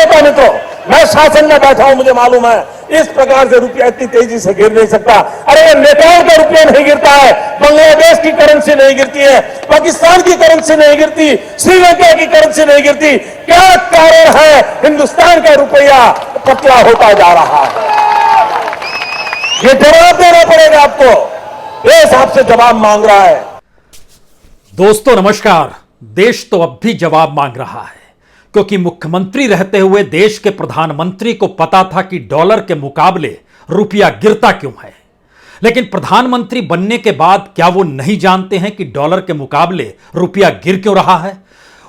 होता मित्रों, मैं शासन में बैठा हूं, मुझे मालूम है इस प्रकार से रुपया इतनी तेजी से गिर नहीं सकता। अरे ये नेपाल का रुपया नहीं गिरता है, बांग्लादेश की करेंसी नहीं गिरती है, पाकिस्तान की करेंसी नहीं गिरती, श्रीलंका की करेंसी नहीं गिरती। क्या कारण है हिंदुस्तान का रुपया पतला होता जा रहा है? ये जवाब देना पड़ेगा आपको, देश आपसे जवाब मांग रहा है। दोस्तों नमस्कार। देश तो अब भी जवाब मांग रहा है, क्योंकि मुख्यमंत्री रहते हुए देश के प्रधानमंत्री को पता था कि डॉलर के मुकाबले रुपया गिरता क्यों है। लेकिन प्रधानमंत्री बनने के बाद क्या वो नहीं जानते हैं कि डॉलर के मुकाबले रुपया गिर क्यों रहा है?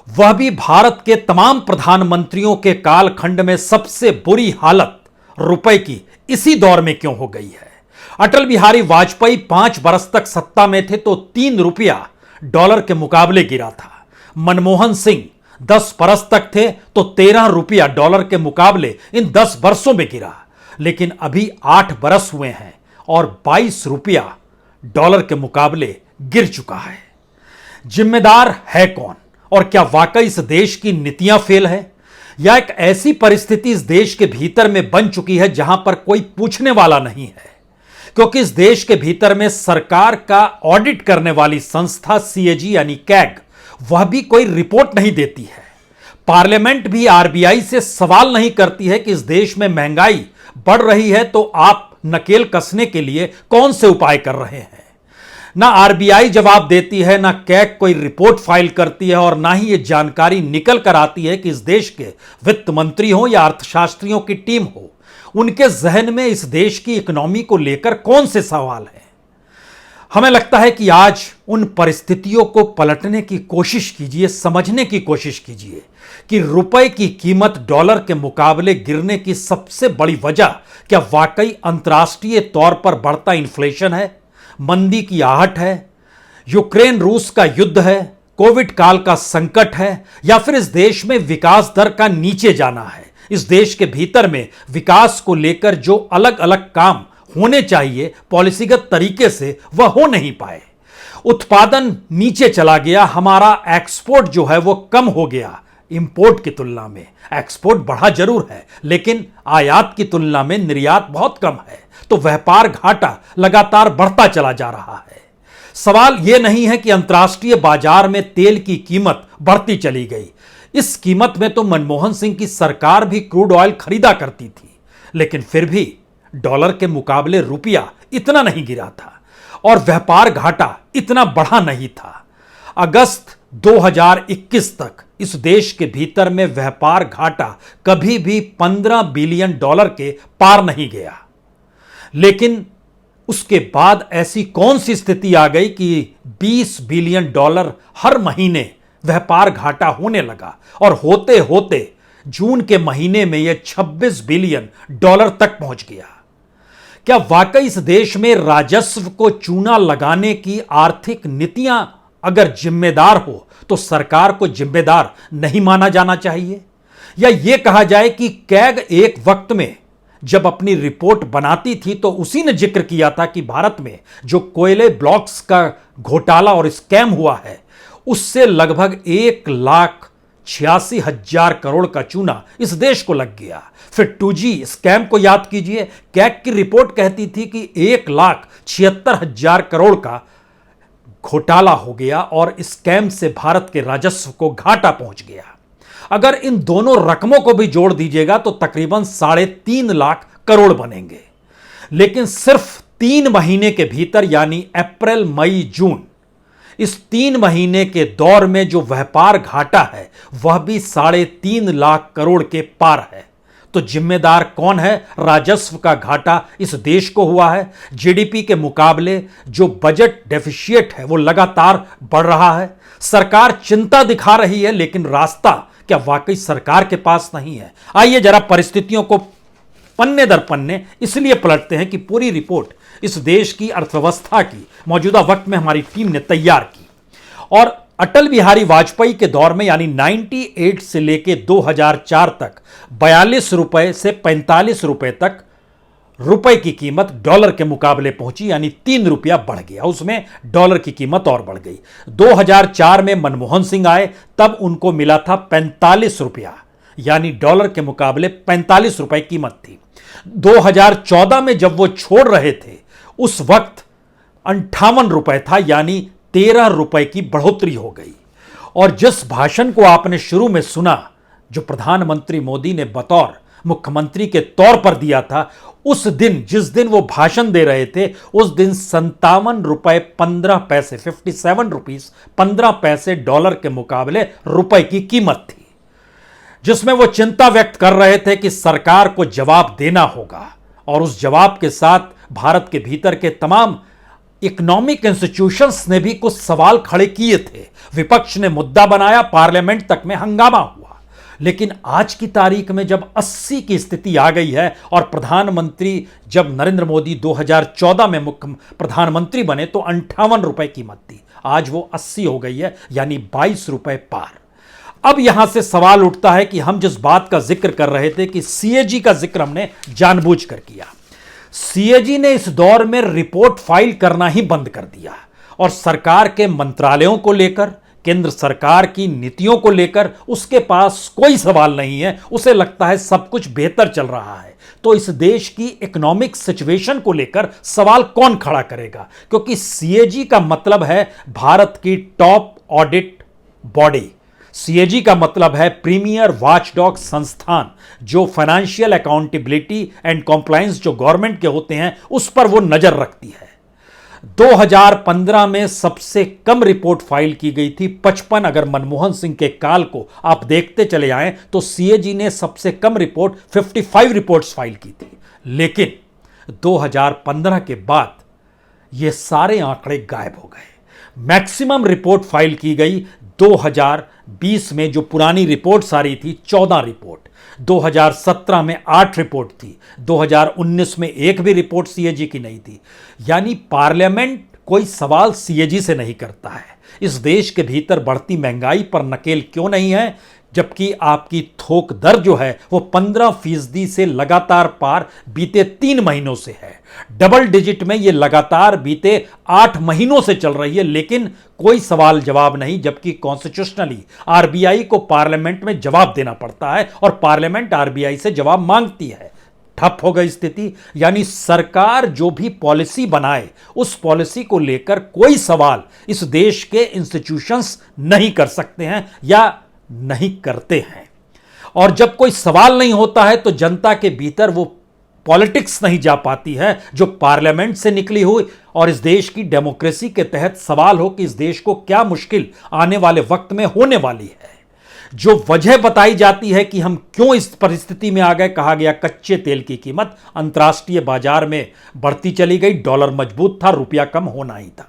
वह भी भारत के तमाम प्रधानमंत्रियों के कालखंड में सबसे बुरी हालत रुपए की इसी दौर में क्यों हो गई है? अटल बिहारी वाजपेयी 5 बरस तक सत्ता में थे तो 3 रुपया डॉलर के मुकाबले गिरा था। मनमोहन सिंह 10 बरस तक थे तो 13 रुपया डॉलर के मुकाबले इन 10 वर्षों में गिरा। लेकिन अभी 8 बरस हुए हैं और 22 रुपया डॉलर के मुकाबले गिर चुका है। जिम्मेदार है कौन? और क्या वाकई इस देश की नीतियां फेल है, या एक ऐसी परिस्थिति इस देश के भीतर में बन चुकी है जहां पर कोई पूछने वाला नहीं है? क्योंकि इस देश के भीतर में सरकार का ऑडिट करने वाली संस्था सीएजी यानी कैग, वह भी कोई रिपोर्ट नहीं देती है। पार्लियामेंट भी आरबीआई से सवाल नहीं करती है कि इस देश में महंगाई बढ़ रही है तो आप नकेल कसने के लिए कौन से उपाय कर रहे हैं। ना आरबीआई जवाब देती है, ना कैग कोई रिपोर्ट फाइल करती है, और ना ही यह जानकारी निकल कर आती है कि इस देश के वित्त मंत्री हो या अर्थशास्त्रियों की टीम हो, उनके जहन में इस देश की इकोनॉमी को लेकर कौन से सवाल हैं। हमें लगता है कि आज उन परिस्थितियों को पलटने की कोशिश कीजिए, समझने की कोशिश कीजिए कि रुपए की कीमत डॉलर के मुकाबले गिरने की सबसे बड़ी वजह क्या वाकई अंतर्राष्ट्रीय तौर पर बढ़ता इन्फ्लेशन है, मंदी की आहट है, यूक्रेन रूस का युद्ध है, कोविड काल का संकट है, या फिर इस देश में विकास दर का नीचे जाना है? इस देश के भीतर में विकास को लेकर जो अलग अलग काम होने चाहिए पॉलिसीगत तरीके से, वह हो नहीं पाए। उत्पादन नीचे चला गया, हमारा एक्सपोर्ट जो है वो कम हो गया इंपोर्ट की तुलना में। एक्सपोर्ट बढ़ा जरूर है, लेकिन आयात की तुलना में निर्यात बहुत कम है, तो व्यापार घाटा लगातार बढ़ता चला जा रहा है। सवाल यह नहीं है कि अंतर्राष्ट्रीय बाजार में तेल की कीमत बढ़ती चली गई। इस कीमत में तो मनमोहन सिंह की सरकार भी क्रूड ऑयल खरीदा करती थी, लेकिन फिर भी डॉलर के मुकाबले रुपया इतना नहीं गिरा था और व्यापार घाटा इतना बढ़ा नहीं था। अगस्त 2021 तक इस देश के भीतर में व्यापार घाटा कभी भी 15 बिलियन डॉलर के पार नहीं गया। लेकिन उसके बाद ऐसी कौन सी स्थिति आ गई कि 20 बिलियन डॉलर हर महीने व्यापार घाटा होने लगा, और होते होते जून के महीने में यह 26 बिलियन डॉलर तक पहुंच गया। क्या वाकई इस देश में राजस्व को चूना लगाने की आर्थिक नीतियां अगर जिम्मेदार हो तो सरकार को जिम्मेदार नहीं माना जाना चाहिए? या यह कहा जाए कि कैग एक वक्त में जब अपनी रिपोर्ट बनाती थी तो उसी ने जिक्र किया था कि भारत में जो कोयले ब्लॉक्स का घोटाला और स्कैम हुआ है, उससे लगभग 1,86,000 करोड़ का चूना इस देश को लग गया। फिर 2G स्कैम को याद कीजिए, कैग की रिपोर्ट कहती थी कि 1,76,000 करोड़ का घोटाला हो गया और स्कैम से भारत के राजस्व को घाटा पहुंच गया। अगर इन दोनों रकमों को भी जोड़ दीजिएगा तो तकरीबन 3.5 लाख करोड़ बनेंगे। लेकिन सिर्फ 3 महीने के भीतर यानी अप्रैल, मई, जून, इस 3 महीने के दौर में जो व्यापार घाटा है वह भी 3.5 लाख करोड़ के पार है। तो जिम्मेदार कौन है? राजस्व का घाटा इस देश को हुआ है। जीडीपी के मुकाबले जो बजट डेफिशिएट है वो लगातार बढ़ रहा है। सरकार चिंता दिखा रही है, लेकिन रास्ता क्या वाकई सरकार के पास नहीं है? आइए जरा परिस्थितियों को पन्ने दर पन्ने इसलिए पलटते हैं कि पूरी रिपोर्ट इस देश की अर्थव्यवस्था की मौजूदा वक्त में हमारी टीम ने तैयार की। और अटल बिहारी वाजपेयी के दौर में यानी 98 से लेके 2004 तक 42 रुपए से 45 रुपए तक रुपए की कीमत डॉलर के मुकाबले पहुंची, यानी 3 रुपया बढ़ गया, उसमें डॉलर की कीमत और बढ़ गई। 2004 में मनमोहन सिंह आए, तब उनको मिला था 45 रुपया, यानी डॉलर के मुकाबले 45 रुपए कीमत थी। 2014 में जब वो छोड़ रहे थे उस वक्त 58 रुपए था, यानी 13 रुपए की बढ़ोतरी हो गई। और जिस भाषण को आपने शुरू में सुना, जो प्रधानमंत्री मोदी ने बतौर मुख्यमंत्री के तौर पर दिया था, उस दिन जिस दिन वो भाषण दे रहे थे उस दिन 57 रुपए 15 पैसे 57 रुपीस 15 पैसे डॉलर के मुकाबले रुपए की कीमत थी, जिसमें वो चिंता व्यक्त कर रहे थे कि सरकार को जवाब देना होगा। और उस जवाब के साथ भारत के भीतर के तमाम इकोनॉमिक इंस्टीट्यूशंस ने भी कुछ सवाल खड़े किए थे। विपक्ष ने मुद्दा बनाया, पार्लियामेंट तक में हंगामा हुआ। लेकिन आज की तारीख में जब 80 की स्थिति आ गई है और प्रधानमंत्री जब नरेंद्र मोदी 2014 में मुख्य प्रधानमंत्री बने तो 58 रुपए कीमत थी, आज वो 80 हो गई है, यानी 22 रुपए पार। अब यहां से सवाल उठता है कि हम जिस बात का जिक्र कर रहे थे कि सीएजी का जिक्र हमने जानबूझकर किया। सीएजी ने इस दौर में रिपोर्ट फाइल करना ही बंद कर दिया और सरकार के मंत्रालयों को लेकर, केंद्र सरकार की नीतियों को लेकर उसके पास कोई सवाल नहीं है। उसे लगता है सब कुछ बेहतर चल रहा है। तो इस देश की इकोनॉमिक सिचुएशन को लेकर सवाल कौन खड़ा करेगा? क्योंकि सीएजी का मतलब है भारत की टॉप ऑडिट बॉडी। सीएजी का मतलब है प्रीमियर वॉचडॉग संस्थान, जो फाइनेंशियल अकाउंटेबिलिटी एंड कॉम्प्लायंस जो गवर्नमेंट के होते हैं उस पर वो नजर रखती है। 2015 में सबसे कम रिपोर्ट फाइल की गई थी 55। अगर मनमोहन सिंह के काल को आप देखते चले आए तो सीएजी ने सबसे कम रिपोर्ट 55 रिपोर्ट्स फाइल की थी। लेकिन 2015 के बाद ये सारे आंकड़े गायब हो गए। मैक्सिमम रिपोर्ट फाइल की गई 2020 में, जो पुरानी रिपोर्ट सारी थी 14 रिपोर्ट, 2017 में 8 रिपोर्ट थी, 2019 में एक भी रिपोर्ट सीएजी की नहीं थी। यानी पार्लियामेंट कोई सवाल सीएजी से नहीं करता है। इस देश के भीतर बढ़ती महंगाई पर नकेल क्यों नहीं है, जबकि आपकी थोक दर जो है वो 15% से लगातार पार बीते 3 महीनों से है। डबल डिजिट में ये लगातार बीते 8 महीनों से चल रही है, लेकिन कोई सवाल जवाब नहीं, जबकि कॉन्स्टिट्यूशनली आरबीआई को पार्लियामेंट में जवाब देना पड़ता है और पार्लियामेंट आरबीआई से जवाब मांगती है। ठप हो गई स्थिति। यानी सरकार जो भी पॉलिसी बनाए उस पॉलिसी को लेकर कोई सवाल इस देश के इंस्टीट्यूशंस नहीं कर सकते हैं या नहीं करते हैं। और जब कोई सवाल नहीं होता है तो जनता के भीतर वो पॉलिटिक्स नहीं जा पाती है जो पार्लियामेंट से निकली हुई। और इस देश की डेमोक्रेसी के तहत सवाल हो कि इस देश को क्या मुश्किल आने वाले वक्त में होने वाली है। जो वजह बताई जाती है कि हम क्यों इस परिस्थिति में आ गए, कहा गया कच्चे तेल की कीमत अंतर्राष्ट्रीय बाजार में बढ़ती चली गई, डॉलर मजबूत था, रुपया कम होना ही था।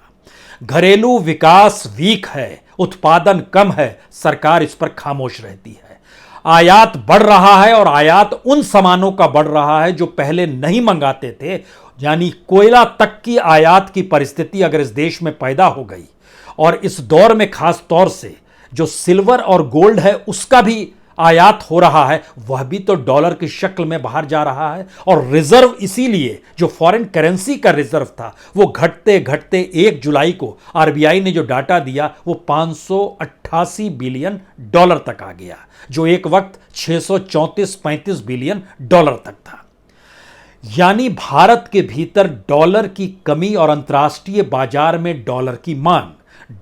घरेलू विकास वीक है, उत्पादन कम है, सरकार इस पर खामोश रहती है। आयात बढ़ रहा है और आयात उन सामानों का बढ़ रहा है जो पहले नहीं मंगाते थे। यानी कोयला तक की आयात की परिस्थिति अगर इस देश में पैदा हो गई, और इस दौर में खास तौर से जो सिल्वर और गोल्ड है उसका भी आयात हो रहा है, वह भी तो डॉलर की शक्ल में बाहर जा रहा है। और रिजर्व, इसीलिए जो फॉरेन करेंसी का रिजर्व था वो घटते घटते 1 जुलाई को आरबीआई ने जो डाटा दिया वो 588 बिलियन डॉलर तक आ गया, जो एक वक्त 634-35 बिलियन डॉलर तक था। यानी भारत के भीतर डॉलर की कमी और अंतर्राष्ट्रीय बाजार में डॉलर की मांग,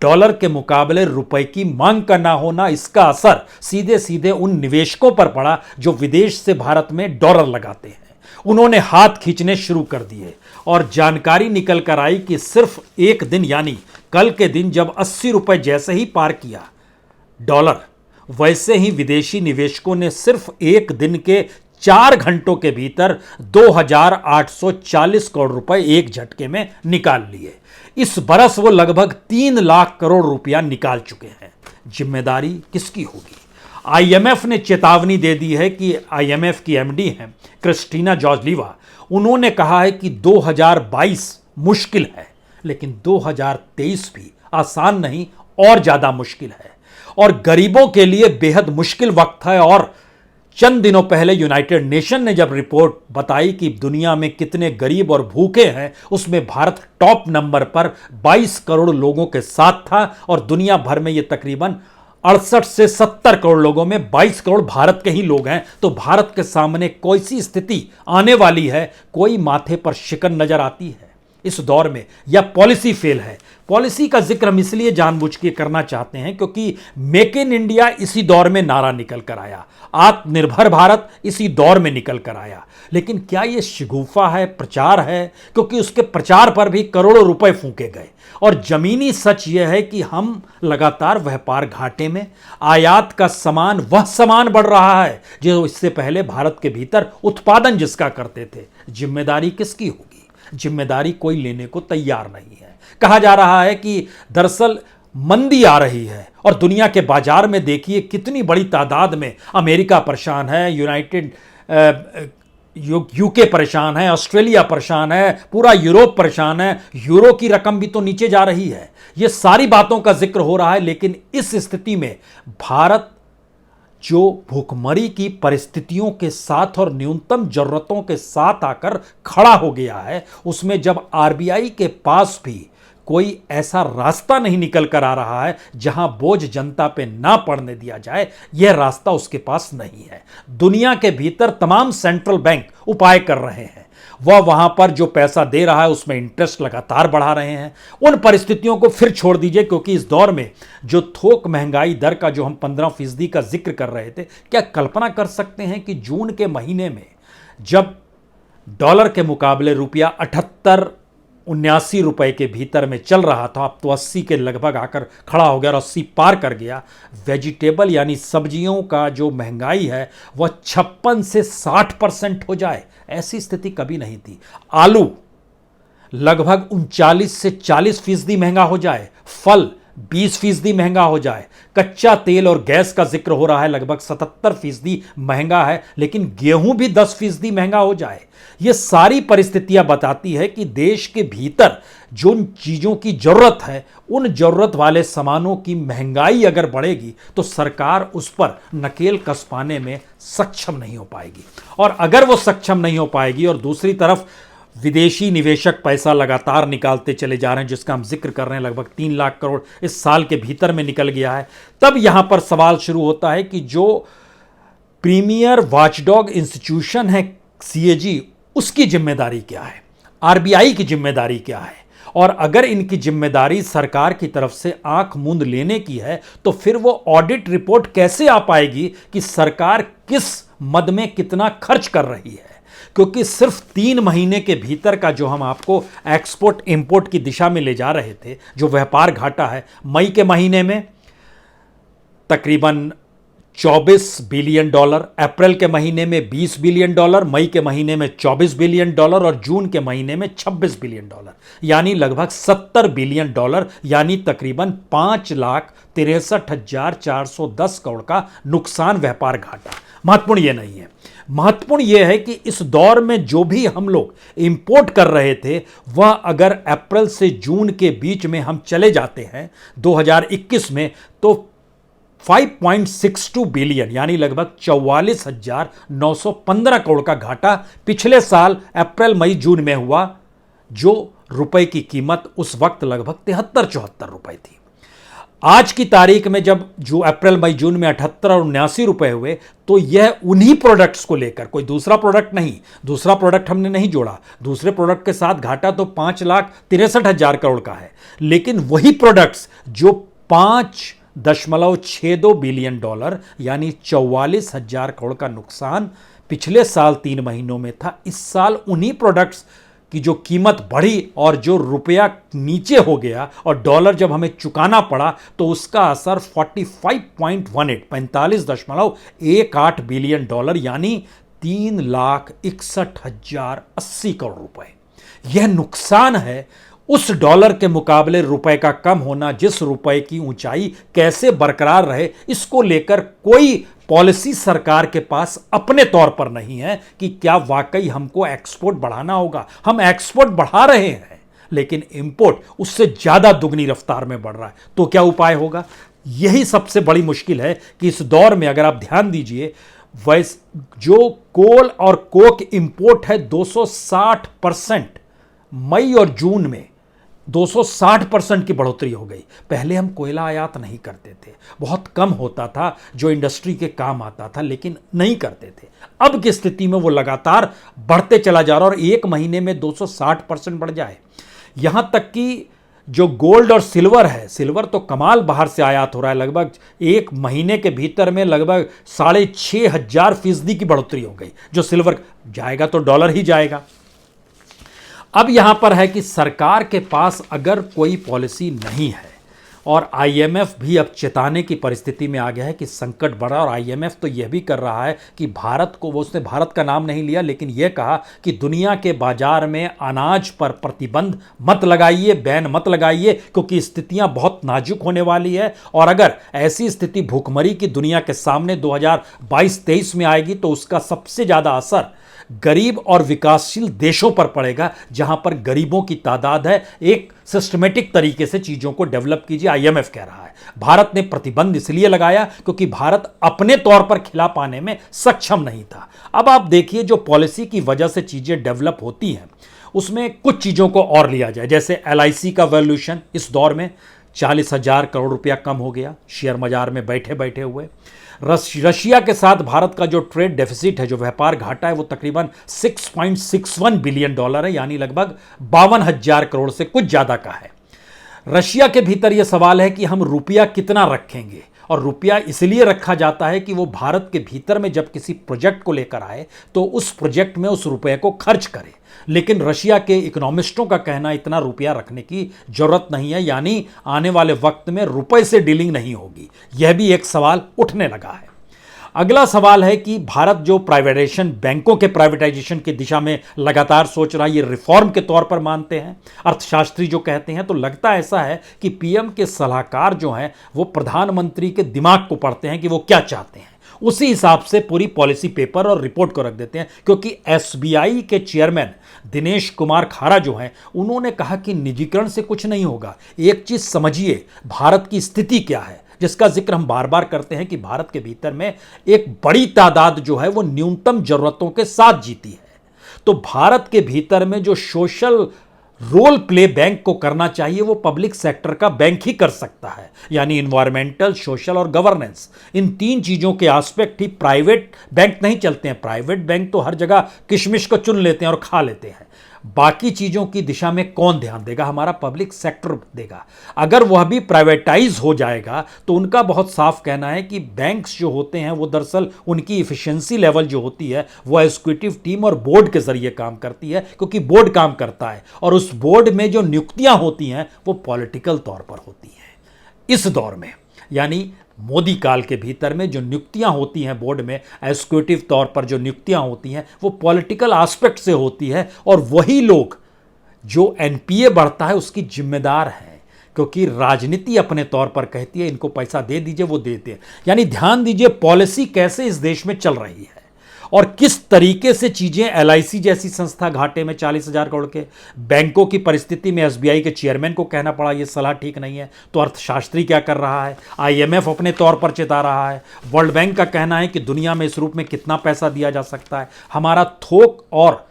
डॉलर के मुकाबले रुपए की मांग का ना होना, इसका असर सीधे सीधे उन निवेशकों पर पड़ा जो विदेश से भारत में डॉलर लगाते हैं। उन्होंने हाथ खींचने शुरू कर दिए और जानकारी निकल कर आई कि सिर्फ एक दिन, यानी कल के दिन जब 80 रुपए जैसे ही पार किया डॉलर, वैसे ही विदेशी निवेशकों ने सिर्फ एक दिन के 4 घंटों के भीतर 2,840 करोड़ रुपए एक झटके में निकाल लिए। इस बरस वो लगभग 3 लाख करोड़ रुपया निकाल चुके हैं। जिम्मेदारी किसकी होगी? आईएमएफ ने चेतावनी दे दी है कि आईएमएफ की एमडी हैं क्रिस्टीना जॉर्जिवा, उन्होंने कहा है कि 2022 मुश्किल है, लेकिन 2023 भी आसान नहीं और ज्यादा मुश्किल है और गरीबों के लिए बेहद मुश्किल वक्त है। और चंद दिनों पहले यूनाइटेड नेशन ने जब रिपोर्ट बताई कि दुनिया में कितने गरीब और भूखे हैं, उसमें भारत टॉप नंबर पर 22 करोड़ लोगों के साथ था और दुनिया भर में यह तकरीबन 68 से 70 करोड़ लोगों में 22 करोड़ भारत के ही लोग हैं। तो भारत के सामने कोई सी स्थिति आने वाली है, कोई माथे पर शिकन नजर आती है इस दौर में, या पॉलिसी फेल है? पॉलिसी का जिक्र हम इसलिए जानबूझ के करना चाहते हैं क्योंकि मेक इन इंडिया इसी दौर में नारा निकल कर आया, आत्मनिर्भर भारत इसी दौर में निकल कर आया। लेकिन क्या यह शिगुफा है, प्रचार है? क्योंकि उसके प्रचार पर भी करोड़ों रुपए फूंके गए और जमीनी सच यह है कि हम लगातार व्यापार घाटे में, आयात का सामान वह सामान बढ़ रहा है जो इससे पहले भारत के भीतर उत्पादन जिसका करते थे। जिम्मेदारी किसकी होगी? जिम्मेदारी कोई लेने को तैयार नहीं है। कहा जा रहा है कि दरअसल मंदी आ रही है और दुनिया के बाजार में देखिए कितनी बड़ी तादाद में अमेरिका परेशान है, यूके परेशान है, ऑस्ट्रेलिया परेशान है, पूरा यूरोप परेशान है, यूरो की रकम भी तो नीचे जा रही है। यह सारी बातों का जिक्र हो रहा है, लेकिन इस स्थिति में भारत जो भूखमरी की परिस्थितियों के साथ और न्यूनतम जरूरतों के साथ आकर खड़ा हो गया है, उसमें जब आरबीआई के पास भी कोई ऐसा रास्ता नहीं निकल कर आ रहा है जहां बोझ जनता पे ना पड़ने दिया जाए, यह रास्ता उसके पास नहीं है। दुनिया के भीतर तमाम सेंट्रल बैंक उपाय कर रहे हैं, वह वहां पर जो पैसा दे रहा है उसमें इंटरेस्ट लगातार बढ़ा रहे हैं। उन परिस्थितियों को फिर छोड़ दीजिए, क्योंकि इस दौर में जो थोक महंगाई दर का जो हम 15% का जिक्र कर रहे थे, क्या कल्पना कर सकते हैं कि जून के महीने में जब डॉलर के मुकाबले रुपया 78-79 रुपए के भीतर में चल रहा था, अब तो 80 के लगभग आकर खड़ा हो गया और 80 पार कर गया। वेजिटेबल यानी सब्जियों का जो महंगाई है वह 56 से 60% हो जाए, ऐसी स्थिति कभी नहीं थी। आलू लगभग 39 से 40% महंगा हो जाए, फल 20% महंगा हो जाए, कच्चा तेल और गैस का जिक्र हो रहा है लगभग 77% महंगा है, लेकिन गेहूं भी 10% महंगा हो जाए। ये सारी परिस्थितियां बताती है कि देश के भीतर जो चीजों की जरूरत है, उन जरूरत वाले सामानों की महंगाई अगर बढ़ेगी तो सरकार उस पर नकेल कस पाने में सक्षम नहीं हो पाएगी। और अगर वो सक्षम नहीं हो पाएगी और दूसरी तरफ विदेशी निवेशक पैसा लगातार निकालते चले जा रहे हैं, जिसका हम जिक्र कर रहे हैं लगभग 3 लाख करोड़ इस साल के भीतर में निकल गया है, तब यहां पर सवाल शुरू होता है कि जो प्रीमियर वॉचडॉग इंस्टीट्यूशन है सीएजी, उसकी जिम्मेदारी क्या है, आरबीआई की जिम्मेदारी क्या है? और अगर इनकी जिम्मेदारी सरकार की तरफ से आंख मूंद लेने की है तो फिर वो ऑडिट रिपोर्ट कैसे आ पाएगी कि सरकार किस मद में कितना खर्च कर रही है? क्योंकि सिर्फ 3 महीने के भीतर का जो हम आपको एक्सपोर्ट इंपोर्ट की दिशा में ले जा रहे थे, जो व्यापार घाटा है, मई के महीने में तकरीबन $24 बिलियन, अप्रैल के महीने में $20 बिलियन, मई के महीने में $24 बिलियन और जून के महीने में $26 बिलियन, यानी लगभग $70 बिलियन, यानी तकरीबन 5,63,410 करोड़ का नुकसान, व्यापार घाटा। महत्वपूर्ण यह नहीं है, महत्वपूर्ण यह है कि इस दौर में जो भी हम लोग इंपोर्ट कर रहे थे, वह अगर अप्रैल से जून के बीच में हम चले जाते हैं 2021 में, तो 5.62 बिलियन यानी लगभग 44,915 करोड़ का घाटा पिछले साल अप्रैल मई जून में हुआ, जो रुपए की कीमत उस वक्त लगभग 73-74 रुपए थी। आज की तारीख में जब जो अप्रैल मई जून में 78 और 79 रुपए हुए, तो यह उन्हीं प्रोडक्ट्स को लेकर, कोई दूसरा प्रोडक्ट नहीं, दूसरा प्रोडक्ट हमने नहीं जोड़ा, दूसरे प्रोडक्ट के साथ घाटा तो 5,63,000 करोड़ का है, लेकिन वही प्रोडक्ट्स जो 5.62 बिलियन यानी 44,000 करोड़ का नुकसान पिछले साल 3 महीनों में था, इस साल उन्हीं प्रोडक्ट्स की जो कीमत बढ़ी और जो रुपया नीचे हो गया और डॉलर जब हमें चुकाना पड़ा, तो उसका असर 45.18 बिलियन यानी 3,61,080 करोड़ रुपए। यह नुकसान है उस डॉलर के मुकाबले रुपए का कम होना, जिस रुपए की ऊंचाई कैसे बरकरार रहे, इसको लेकर कोई पॉलिसी सरकार के पास अपने तौर पर नहीं है कि क्या वाकई हमको एक्सपोर्ट बढ़ाना होगा। हम एक्सपोर्ट बढ़ा रहे हैं, लेकिन इंपोर्ट उससे ज्यादा दुगनी रफ्तार में बढ़ रहा है, तो क्या उपाय होगा? यही सबसे बड़ी मुश्किल है कि इस दौर में अगर आप ध्यान दीजिए, वैसे जो कोल और कोक इंपोर्ट है 260% मई और जून में 260% की बढ़ोतरी हो गई। पहले हम कोयला आयात नहीं करते थे, बहुत कम होता था जो इंडस्ट्री के काम आता था, लेकिन नहीं करते थे। अब की स्थिति में वो लगातार बढ़ते चला जा रहा है और एक महीने में 260% बढ़ जाए। यहां तक कि जो गोल्ड और सिल्वर है, सिल्वर तो कमाल बाहर से आयात हो रहा है, लगभग एक महीने के भीतर में लगभग 6,500% की बढ़ोतरी हो गई। जो सिल्वर जाएगा तो डॉलर ही जाएगा। अब यहां पर है कि सरकार के पास अगर कोई पॉलिसी नहीं है, और आईएमएफ भी अब चेताने की परिस्थिति में आ गया है कि संकट बढ़ा, और आईएमएफ तो यह भी कर रहा है कि भारत को, वो उसने भारत का नाम नहीं लिया लेकिन यह कहा कि दुनिया के बाजार में अनाज पर प्रतिबंध मत लगाइए, बैन मत लगाइए, क्योंकि स्थितियां बहुत नाजुक होने वाली है। और अगर ऐसी स्थिति भूखमरी की दुनिया के सामने 2022-23 में आएगी तो उसका सबसे ज़्यादा असर गरीब और विकासशील देशों पर पड़ेगा, जहां पर गरीबों की तादाद है। एक सिस्टमेटिक तरीके से चीजों को डेवलप कीजिए, आईएमएफ कह रहा है। भारत ने प्रतिबंध इसलिए लगाया क्योंकि भारत अपने तौर पर खिला पाने में सक्षम नहीं था। अब आप देखिए, जो पॉलिसी की वजह से चीजें डेवलप होती हैं उसमें कुछ चीजों को और लिया जाए। जैसे एलआईसी का वैल्यूएशन इस दौर में 40,000 करोड़ रुपया कम हो गया शेयर बाजार में बैठे बैठे हुए। रशिया के साथ भारत का जो ट्रेड डेफिसिट है, जो व्यापार घाटा है, वो तकरीबन $6.61 बिलियन है, यानी लगभग 52,000 करोड़ से कुछ ज़्यादा का है। रशिया के भीतर यह सवाल है कि हम रुपया कितना रखेंगे, और रुपया इसलिए रखा जाता है कि वो भारत के भीतर में जब किसी प्रोजेक्ट को लेकर आए तो उस प्रोजेक्ट में उस रुपये को खर्च करे। लेकिन रशिया के इकोनॉमिस्टों का कहना इतना रुपया रखने की जरूरत नहीं है, यानी आने वाले वक्त में रुपए से डीलिंग नहीं होगी। यह भी एक सवाल उठने लगा है। अगला सवाल है कि भारत जो प्राइवेटाइजेशन, बैंकों के प्राइवेटाइजेशन की दिशा में लगातार सोच रहा है, ये रिफॉर्म के तौर पर मानते हैं अर्थशास्त्री जो कहते हैं। तो लगता ऐसा है कि पीएम के सलाहकार जो हैं वो प्रधानमंत्री के दिमाग को पढ़ते हैं कि वो क्या चाहते हैं, उसी हिसाब से पूरी पॉलिसी पेपर और रिपोर्ट को रख देते हैं। क्योंकि एसबीआई के चेयरमैन दिनेश कुमार खारा जो हैं, उन्होंने कहा कि निजीकरण से कुछ नहीं होगा। एक चीज समझिए, भारत की स्थिति क्या है, जिसका जिक्र हम बार बार करते हैं कि भारत के भीतर में एक बड़ी तादाद जो है वो न्यूनतम जरूरतों के साथ जीती है। तो भारत के भीतर में जो सोशल रोल प्ले बैंक को करना चाहिए वो पब्लिक सेक्टर का बैंक ही कर सकता है, यानी इन्वायरमेंटल, सोशल और गवर्नेंस, इन तीन चीजों के एस्पेक्ट ही प्राइवेट बैंक नहीं चलते हैं। प्राइवेट बैंक तो हर जगह किशमिश को चुन लेते हैं और खा लेते हैं। बाकी चीजों की दिशा में कौन ध्यान देगा? हमारा पब्लिक सेक्टर देगा। अगर वह भी प्राइवेटाइज हो जाएगा तो उनका बहुत साफ कहना है कि बैंक्स जो होते हैं वो दरअसल उनकी इफिशिएंसी लेवल जो होती है वो एग्जीक्यूटिव टीम और बोर्ड के जरिए काम करती है, क्योंकि बोर्ड काम करता है और उस बोर्ड में जो नियुक्तियां होती हैं वो पॉलिटिकल तौर पर होती हैं। इस दौर में, यानी मोदी काल के भीतर में जो नियुक्तियां होती हैं बोर्ड में, एग्जीक्यूटिव तौर पर जो नियुक्तियां होती हैं वो पॉलिटिकल एस्पेक्ट से होती है, और वही लोग जो एनपीए बढ़ता है उसकी जिम्मेदार हैं, क्योंकि राजनीति अपने तौर पर कहती है इनको पैसा दे दीजिए, वो देते हैं। यानी ध्यान दीजिए पॉलिसी कैसे इस देश में चल रही है और किस तरीके से चीजें, एलआईसी जैसी संस्था घाटे में 40,000 करोड़ के, बैंकों की परिस्थिति में एसबीआई के चेयरमैन को कहना पड़ा ये सलाह ठीक नहीं है। तो अर्थशास्त्री क्या कर रहा है? आईएमएफ अपने तौर पर चेता रहा है। वर्ल्ड बैंक का कहना है कि दुनिया में इस रूप में कितना पैसा दिया जा सकता है। हमारा थोक और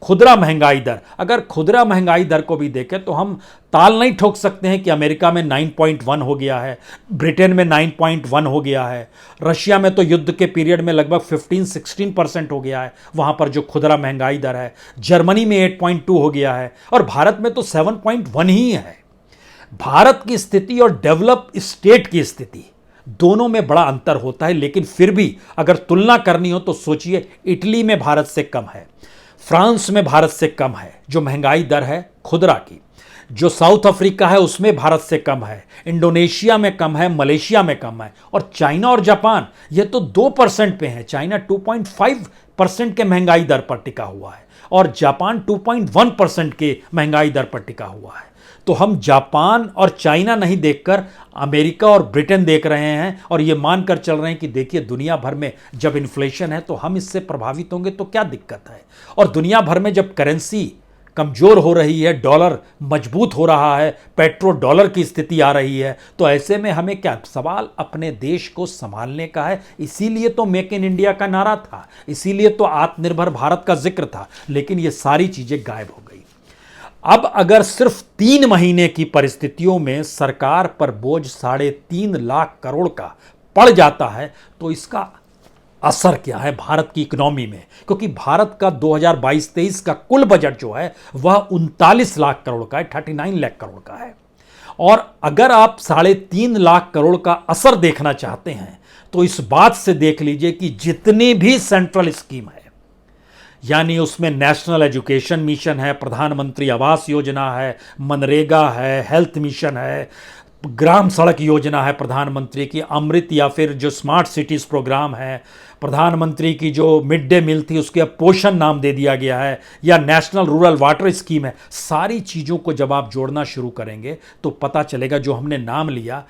खुदरा महंगाई दर, अगर खुदरा महंगाई दर को भी देखें तो हम ताल नहीं ठोक सकते हैं कि अमेरिका में 9.1 हो गया है, ब्रिटेन में 9.1 हो गया है, रशिया में तो युद्ध के पीरियड में लगभग 15-16% हो गया है वहां पर जो खुदरा महंगाई दर है, जर्मनी में 8.2 हो गया है और भारत में तो 7.1 ही है। भारत की स्थिति और डेवलप स्टेट की स्थिति दोनों में बड़ा अंतर होता है, लेकिन फिर भी अगर तुलना करनी हो तो सोचिए, इटली में भारत से कम है, फ्रांस में भारत से कम है जो महंगाई दर है खुदरा की, जो साउथ अफ्रीका है उसमें भारत से कम है, इंडोनेशिया में कम है, मलेशिया में कम है, और चाइना और जापान ये तो 2% पे है। चाइना 2.5% के महंगाई दर पर टिका हुआ है और जापान 2.1% के महंगाई दर पर टिका हुआ है। तो हम जापान और चाइना नहीं देखकर अमेरिका और ब्रिटेन देख रहे हैं और ये मानकर चल रहे हैं कि देखिए दुनिया भर में जब इन्फ्लेशन है तो हम इससे प्रभावित होंगे तो क्या दिक्कत है। और दुनिया भर में जब करेंसी कमजोर हो रही है, डॉलर मजबूत हो रहा है, पेट्रो डॉलर की स्थिति आ रही है, तो ऐसे में हमें क्या सवाल अपने देश को संभालने का है। इसीलिए तो मेक इन इंडिया का नारा था, इसीलिए तो आत्मनिर्भर भारत का जिक्र था, लेकिन ये सारी चीजें गायब हो गई। अब अगर सिर्फ 3 महीने की परिस्थितियों में सरकार पर बोझ 3.5 लाख करोड़ का पड़ जाता है तो इसका असर क्या है भारत की इकोनॉमी में, क्योंकि भारत का 2022-23 का कुल बजट जो है वह 39 लाख करोड़ का है, 39 लाख करोड़ का है। और अगर आप 3.5 लाख करोड़ का असर देखना चाहते हैं तो इस बात से देख लीजिए कि जितनी भी सेंट्रल स्कीम है, यानी उसमें नेशनल एजुकेशन मिशन है, प्रधानमंत्री आवास योजना है, मनरेगा है, हेल्थ मिशन है, ग्राम सड़क योजना है प्रधानमंत्री की, अमृत या फिर जो स्मार्ट सिटीज प्रोग्राम है, प्रधानमंत्री की जो मिड डे मील थी उसके अब पोषण नाम दे दिया गया है, या नेशनल रूरल वाटर स्कीम है, सारी चीज़ों को जब आप जोड़ना शुरू करेंगे तो पता चलेगा जो हमने नाम लिया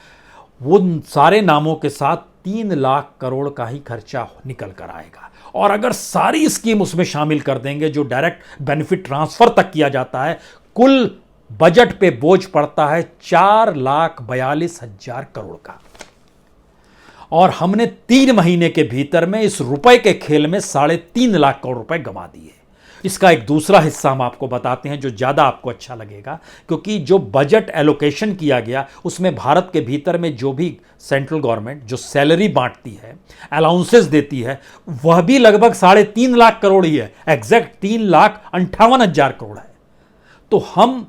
उन सारे नामों के साथ 3 लाख करोड़ का ही खर्चा निकल कर आएगा। और अगर सारी स्कीम उसमें शामिल कर देंगे जो डायरेक्ट बेनिफिट ट्रांसफर तक किया जाता है, कुल बजट पे बोझ पड़ता है 4,42,000 करोड़ का। और हमने 3 महीने के भीतर में इस रुपए के खेल में 3.5 लाख करोड़ रुपए गंवा दिए। इसका एक दूसरा हिस्सा हम आपको बताते हैं जो ज़्यादा आपको अच्छा लगेगा, क्योंकि जो बजट एलोकेशन किया गया उसमें भारत के भीतर में जो भी सेंट्रल गवर्नमेंट जो सैलरी बांटती है, अलाउंसेस देती है, वह भी लगभग 3.5 लाख करोड़ ही है, एग्जैक्ट 3,58,000 करोड़ है। तो हम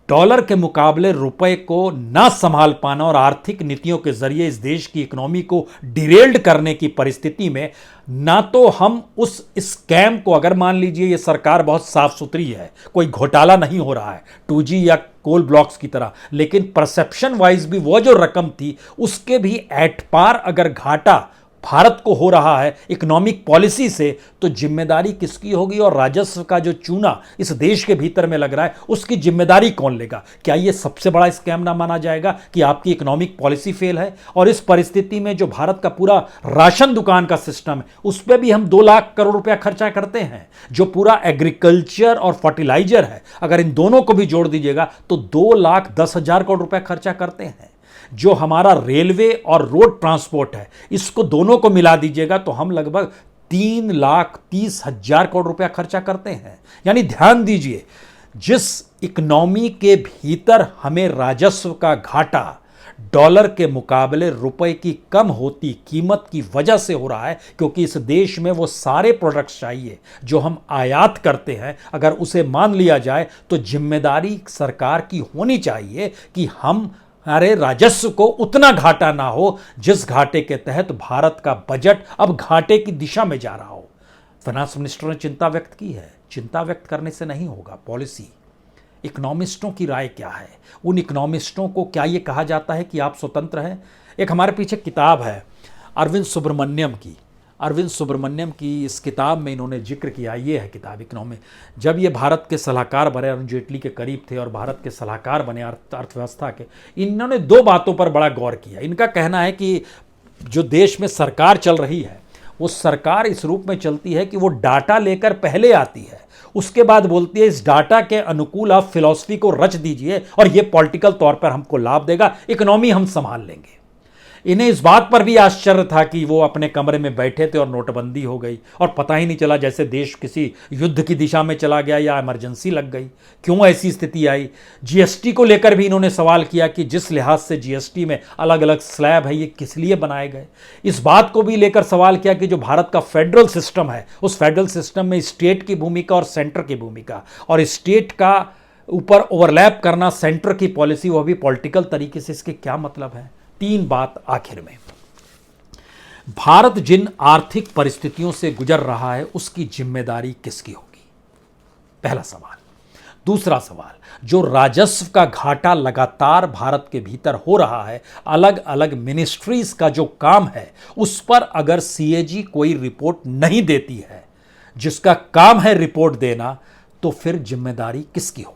डॉलर के मुकाबले रुपए को ना संभाल पाना और आर्थिक नीतियों के जरिए इस देश की इकोनॉमी को डिरेल्ड करने की परिस्थिति में, ना तो हम उस स्कैम को, अगर मान लीजिए ये सरकार बहुत साफ सुथरी है, कोई घोटाला नहीं हो रहा है 2G या कोल ब्लॉक्स की तरह, लेकिन परसेप्शन वाइज भी वो जो रकम थी उसके भी एट पार अगर घाटा भारत को हो रहा है इकोनॉमिक पॉलिसी से, तो जिम्मेदारी किसकी होगी? और राजस्व का जो चूना इस देश के भीतर में लग रहा है उसकी जिम्मेदारी कौन लेगा? क्या यह सबसे बड़ा स्कैम ना माना जाएगा कि आपकी इकोनॉमिक पॉलिसी फेल है? और इस परिस्थिति में जो भारत का पूरा राशन दुकान का सिस्टम है उस पर भी हम 2 लाख करोड़ रुपया खर्चा करते हैं। जो पूरा एग्रीकल्चर और फर्टिलाइजर है, अगर इन दोनों को भी जोड़ दीजिएगा तो 2,10,000 करोड़ रुपया खर्चा करते हैं। जो हमारा रेलवे और रोड ट्रांसपोर्ट है, इसको दोनों को मिला दीजिएगा तो हम लगभग 3,30,000 करोड़ रुपया खर्चा करते हैं। यानी ध्यान दीजिए, जिस इकोनॉमी के भीतर हमें राजस्व का घाटा डॉलर के मुकाबले रुपए की कम होती कीमत की वजह से हो रहा है, क्योंकि इस देश में वो सारे प्रोडक्ट्स चाहिए जो हम आयात करते हैं। अगर उसे मान लिया जाए तो जिम्मेदारी सरकार की होनी चाहिए कि हम अरे राजस्व को उतना घाटा ना हो जिस घाटे के तहत भारत का बजट अब घाटे की दिशा में जा रहा हो। फाइनेंस मिनिस्टर ने चिंता व्यक्त की है। चिंता व्यक्त करने से नहीं होगा, पॉलिसी, इकोनॉमिस्टों की राय क्या है? उन इकोनॉमिस्टों को क्या ये कहा जाता है कि आप स्वतंत्र हैं? एक हमारे पीछे किताब है अरविंद सुब्रमण्यम की। अरविंद सुब्रमण्यम की इस किताब में इन्होंने जिक्र किया, ये है किताब इकोनॉमी। जब ये भारत के सलाहकार बने, अरुण जेटली के करीब थे और भारत के सलाहकार बने अर्थव्यवस्था के, इन्होंने 2 बातों पर बड़ा गौर किया। इनका कहना है कि जो देश में सरकार चल रही है वो सरकार इस रूप में चलती है कि वो डाटा लेकर पहले आती है, उसके बाद बोलती है इस डाटा के अनुकूल आप फिलॉसफी को रच दीजिए और ये पॉलिटिकल तौर पर हमको लाभ देगा, इकोनॉमी हम संभाल लेंगे। इन्हें इस बात पर भी आश्चर्य था कि वो अपने कमरे में बैठे थे और नोटबंदी हो गई और पता ही नहीं चला, जैसे देश किसी युद्ध की दिशा में चला गया या इमरजेंसी लग गई। क्यों ऐसी स्थिति आई? जीएसटी को लेकर भी इन्होंने सवाल किया कि जिस लिहाज से जीएसटी में अलग अलग स्लैब है, ये किस लिए बनाए गए। इस बात को भी लेकर सवाल किया कि जो भारत का फेडरल सिस्टम है उस फेडरल सिस्टम में स्टेट की भूमिका और सेंटर की भूमिका, और स्टेट का ऊपर ओवरलैप करना सेंटर की पॉलिसी, वह भी पॉलिटिकल तरीके से, इसके क्या मतलब है? 3 बात आखिर में। भारत जिन आर्थिक परिस्थितियों से गुजर रहा है उसकी जिम्मेदारी किसकी होगी? पहला सवाल। दूसरा सवाल, जो राजस्व का घाटा लगातार भारत के भीतर हो रहा है, अलग अलग मिनिस्ट्रीज का जो काम है उस पर अगर सीएजी कोई रिपोर्ट नहीं देती है, जिसका काम है रिपोर्ट देना, तो फिर जिम्मेदारी किसकी होगी?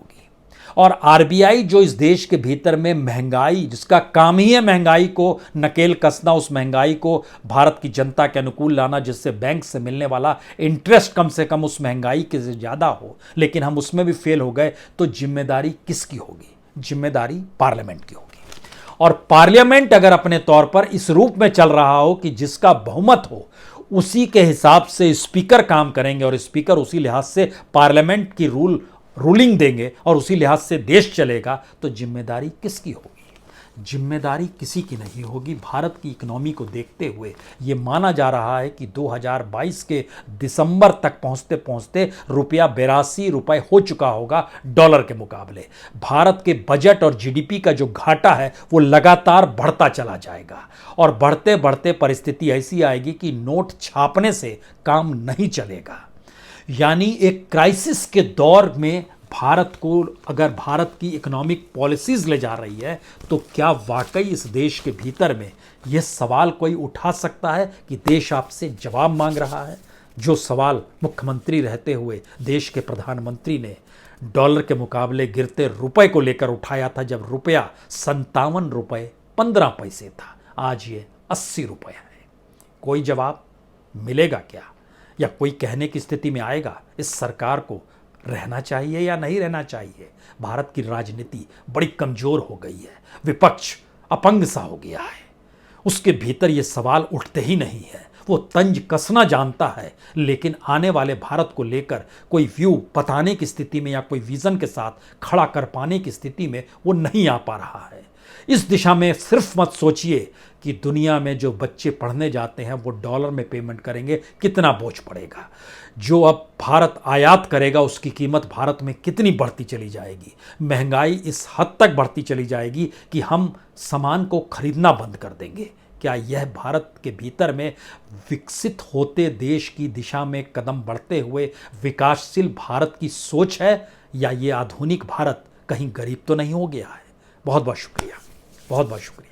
और आरबीआई जो इस देश के भीतर में महंगाई, जिसका काम ही है महंगाई को नकेल कसना, उस महंगाई को भारत की जनता के अनुकूल लाना जिससे बैंक से मिलने वाला इंटरेस्ट कम से कम उस महंगाई के ज़्यादा हो, लेकिन हम उसमें भी फेल हो गए, तो जिम्मेदारी किसकी होगी? जिम्मेदारी पार्लियामेंट की होगी। और पार्लियामेंट अगर अपने तौर पर इस रूप में चल रहा हो कि जिसका बहुमत हो उसी के हिसाब से स्पीकर काम करेंगे और स्पीकर उसी लिहाज से पार्लियामेंट की रूल रूलिंग देंगे और उसी लिहाज से देश चलेगा, तो जिम्मेदारी किसकी होगी? जिम्मेदारी किसी की नहीं होगी। भारत की इकोनॉमी को देखते हुए ये माना जा रहा है कि 2022 के दिसंबर तक पहुंचते पहुंचते रुपया 82 रुपए हो चुका होगा डॉलर के मुकाबले। भारत के बजट और जीडीपी का जो घाटा है वो लगातार बढ़ता चला जाएगा और बढ़ते बढ़ते परिस्थिति ऐसी आएगी कि नोट छापने से काम नहीं चलेगा। यानी एक क्राइसिस के दौर में भारत को अगर भारत की इकोनॉमिक पॉलिसीज ले जा रही है, तो क्या वाकई इस देश के भीतर में यह सवाल कोई उठा सकता है कि देश आपसे जवाब मांग रहा है? जो सवाल मुख्यमंत्री रहते हुए देश के प्रधानमंत्री ने डॉलर के मुकाबले गिरते रुपए को लेकर उठाया था, जब रुपया 57 रुपए 15 पैसे था, आज ये 80 रुपए है। कोई जवाब मिलेगा क्या, या कोई कहने की स्थिति में आएगा इस सरकार को रहना चाहिए या नहीं रहना चाहिए? भारत की राजनीति बड़ी कमजोर हो गई है, विपक्ष अपंग सा हो गया है, उसके भीतर ये सवाल उठते ही नहीं है। वो तंज कसना जानता है, लेकिन आने वाले भारत को लेकर कोई व्यू बताने की स्थिति में या कोई विजन के साथ खड़ा कर पाने की स्थिति में वो नहीं आ पा रहा है। इस दिशा में सिर्फ मत सोचिए कि दुनिया में जो बच्चे पढ़ने जाते हैं वो डॉलर में पेमेंट करेंगे, कितना बोझ पड़ेगा। जो अब भारत आयात करेगा उसकी कीमत भारत में कितनी बढ़ती चली जाएगी। महंगाई इस हद तक बढ़ती चली जाएगी कि हम सामान को खरीदना बंद कर देंगे। क्या यह भारत के भीतर में विकसित होते देश की दिशा में कदम बढ़ते हुए विकासशील भारत की सोच है, या ये आधुनिक भारत कहीं गरीब तो नहीं हो गया है? बहुत बहुत शुक्रिया, बहुत बहुत शुक्रिया।